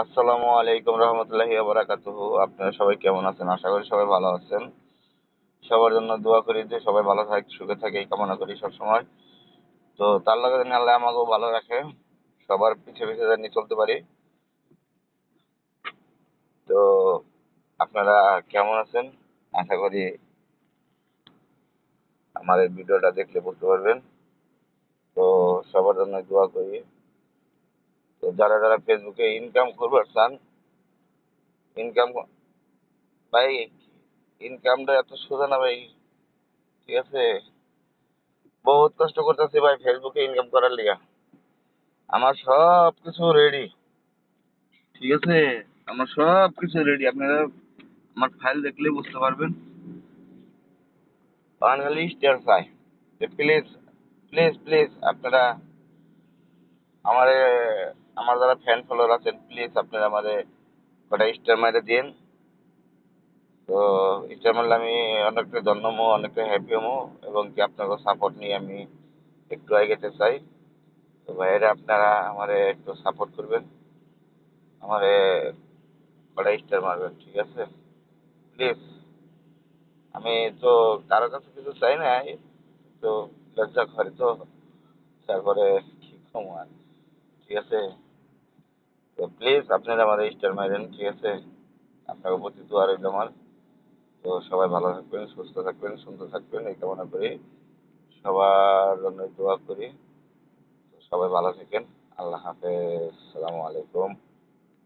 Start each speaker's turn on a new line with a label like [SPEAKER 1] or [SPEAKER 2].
[SPEAKER 1] আসসালামু আলাইকুম রহমতুল্লাহি ওয়া বারাকাতুহু। আপনারা সবাই কেমন আছেন? আশা করি সবাই ভালো আছেন। সবার জন্য দোয়া করি যে সবাই ভালো থাকে, সুখে থাকে এই কামনা করি সবসময়। তো তার লগে যেন আল্লাহ আমাকেও ভালো রাখে। সবার পিছে পিছে জানি চলতে পারি। তো আপনারা কেমন আছেন? আশা করি আমার এই ভিডিওটা দেখলে বুঝতে পারবেন। তো সবার জন্য দোয়া করি। তো যারা ফেসবুকে ইনকাম করবার চান, ইনকাম ভাই, ইনকামটা এত সোজা না ভাই। ঠিক আছে? বহুত কষ্ট করতেছি ভাই ফেসবুকে ইনকাম করার লিগা। আমার সব কিছু রেডি। ঠিক আছে? আমার সব কিছু রেডি। আপনারা আমার ফাইল দেখলে বুঝতে পারবেন। বাঙালি স্টার চাই। প্লিজ প্লিজ প্লিজ আপনারা আমারে, আমার যারা ফ্যান ফলোয়ার আছেন প্লিজ আপনারা আমারে কটা স্টার মাইরে দিন। তো স্টার মারলে আমি অনেকটা ধন্য হবো, অনেকটা হ্যাপি হবো, এবং কি আপনাদের সাপোর্ট নিয়ে আমি একটু এগোতে চাই। তো ভাইয়েরা আপনারা আমারে একটু সাপোর্ট করবেন, আমারে কটা স্টার মারবেন। ঠিক আছে? প্লিজ। আমি তো কারো কাছে কিছু চাই না, তো লজ্জা করে তো, তারপরে কি কম আর। ঠিক আছে? তো প্লিজ আপনারা আমাদের স্টার মাইরেন। ঠিক আছে? আপনার প্রতি দোয়া রইল আমার। তো সবাই ভালো থাকবেন, সুস্থ থাকবেন, সুন্দর থাকবেন এই কামনা করি। সবার জন্য দোয়া করি। তো সবাই ভালো থাকেন। আল্লাহ হাফেজ। আসসালামু আলাইকুম।